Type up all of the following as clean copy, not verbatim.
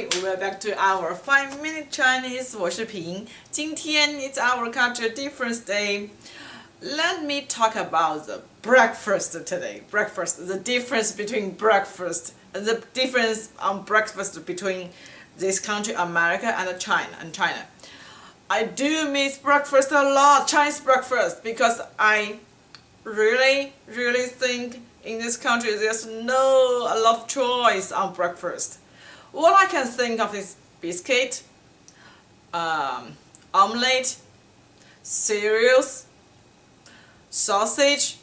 Hi, we're back to our 5-minute Chinese 我是平今天 it's our culture difference day. Let me talk about the breakfast today. Breakfast, the difference between breakfast, the difference on breakfast between this country, America, and China. I do miss breakfast a lot, Chinese breakfast, because I really think in this country there's a lot of choice on breakfast. What I can think of is biscuit, omelette, cereals, sausage.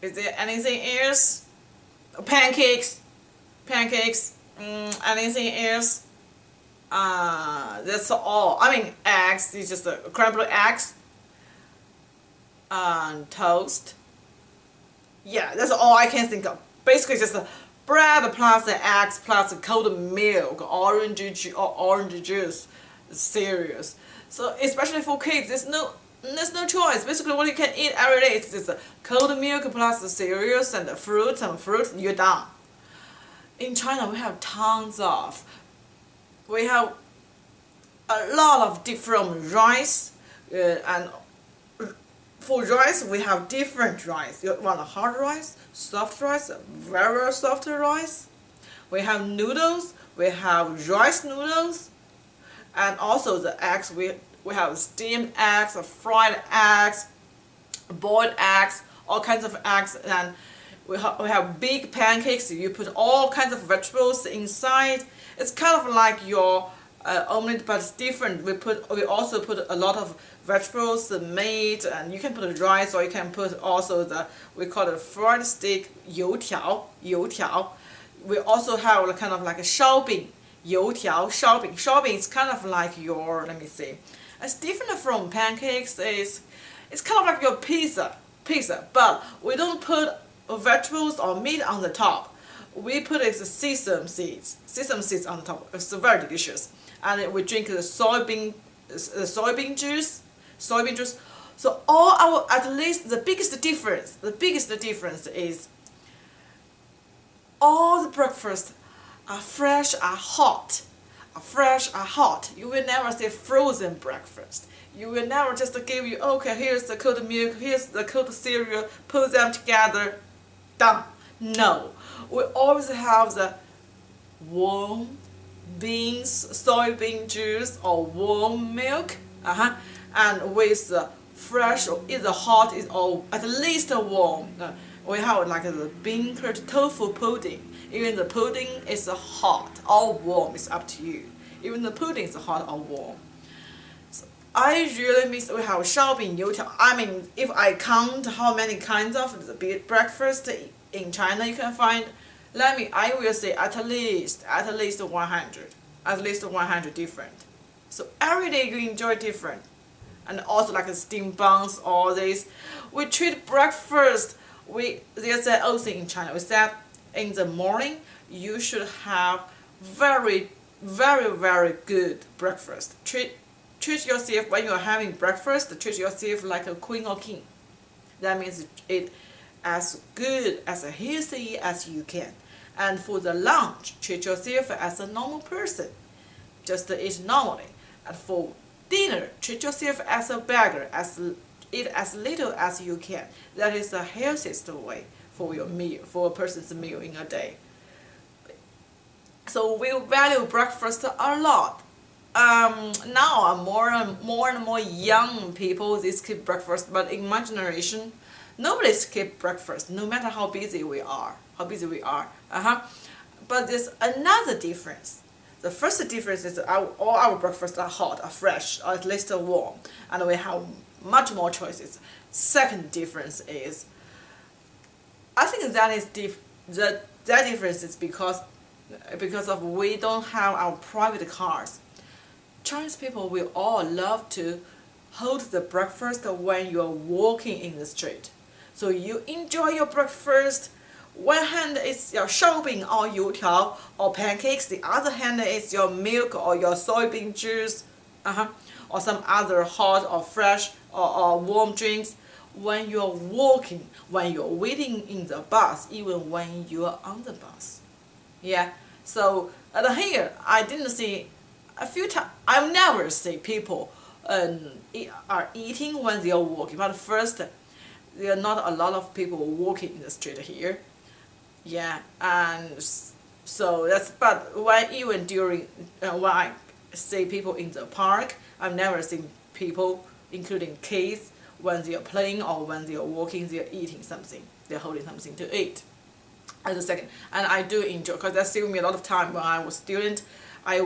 Is there anything else? Pancakes, anything else? That's all. I mean, eggs. It's just scrambled eggs. Toast. Yeah, that's all I can think of. Basically, just bread plus the eggs plus the cold milk, orange juice, cereals. So especially for kids, there's no choice. Basically, what you can eat every day is just cold milk plus the cereals and the fruits, you're done. In China, we have we have a lot of different rice, and for rice, we have different rice. You want a hard rice, soft rice, very soft rice. We have noodles. We have rice noodles, and also the eggs. We have steamed eggs, fried eggs, boiled eggs, all kinds of eggs, and we have big pancakes. You put all kinds of vegetables inside. It's kind of like your omelette, but it's different. We also put a lot of vegetables, the meat, and you can put rice, or you can put also we call it fried steak, 油条. We also have kind of like a 烧饼, 油条, 烧饼. 烧饼 is kind of like your, let me see, it's different from pancakes. It's kind of like your pizza, but we don't put vegetables or meat on the top. We put sesame seeds on the top. It's very delicious. And we drink the soybean juice. So at least the biggest difference is all the breakfast are fresh, are hot. You will never say frozen breakfast. You will never just give you, okay, here's the cold milk, here's the cold cereal, put them together, done. No, we always have the warm beans, soybean juice, or warm milk, and with the fresh or either hot or at least warm. We have like the bean curd tofu pudding. Even the pudding is hot or warm. It's up to you. Even the pudding is hot or warm. So I really miss. We have 烧饼油条. I mean, if I count how many kinds of the breakfast in China you can find, I will say at least 100. At least 100 different. So every day you enjoy different. And also like steamed buns, all this. We treat breakfast, there's an old thing in China. We said in the morning you should have very good breakfast. Treat yourself when you're having breakfast, treat yourself like a queen or king. That means it as good, as healthy as you can. And for the lunch, treat yourself as a normal person. Just eat normally. And for dinner, treat yourself as a beggar. Eat as little as you can. That is the healthiest way for your meal, for a person's meal in a day. So we value breakfast a lot. Now more and more young people they skip breakfast, but in my generation, nobody skip breakfast, no matter how busy we are. But there's another difference. The first difference is all our breakfasts are hot, are fresh, or at least warm, and we have much more choices. Second difference is, I think that difference is because of we don't have our private cars. Chinese people will all love to hold the breakfast when you are walking in the street. So you enjoy your breakfast. One hand is your 烧饼 or 油条 or pancakes. The other hand is your milk or your soybean juice, or some other hot or fresh or warm drinks. When you're walking, when you're waiting in the bus, even when you're on the bus. Yeah, So here, I didn't see a few times. I never see people are eating when they are walking. But first, there are not a lot of people walking in the street here. Yeah, and so that's. But when even during when I see people in the park, I've never seen people, including kids, when they are playing or when they are walking, they are eating something. They're holding something to eat. As a second, and I do enjoy because that saved me a lot of time when I was student. I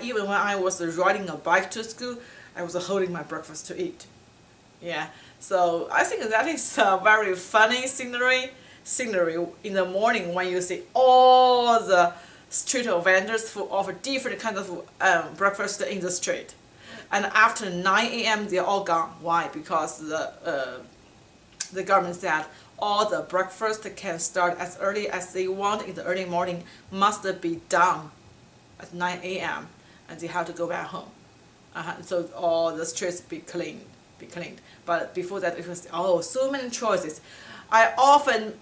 even when I was riding a bike to school, I was holding my breakfast to eat. Yeah, so I think that is a very funny scenery in the morning when you see all the street vendors who offer different kinds of breakfast in the street, and after 9 a.m. they're all gone. Why? Because the government said all the breakfast can start as early as they want in the early morning, must be done at 9 a.m. and they have to go back home. So all the streets be cleaned. But before that, it was so many choices. I often,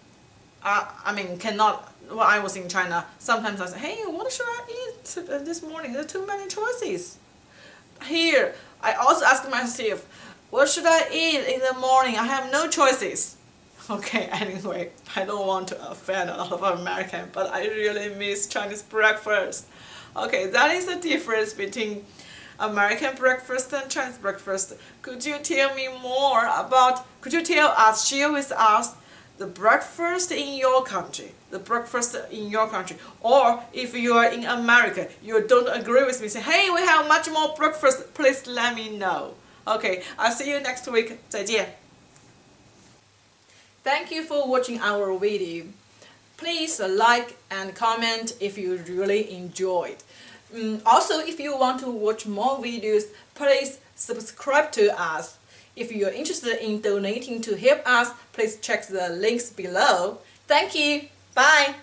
cannot. When I was in China, sometimes I say, "Hey, what should I eat this morning? There are too many choices." Here, I also ask myself, what should I eat in the morning? I have no choices. Okay, anyway, I don't want to offend a lot of Americans, but I really miss Chinese breakfast. Okay, that is the difference between American breakfast and Chinese breakfast. Could you tell me more about, share with us the breakfast in your country, or if you are in America, you don't agree with me, say, hey, we have much more breakfast, please let me know. Okay, I'll see you next week. 再见. Thank you for watching our video. Please like and comment if you really enjoyed. Also, if you want to watch more videos, please subscribe to us. If you are interested in donating to help us, please check the links below. Thank you. Bye.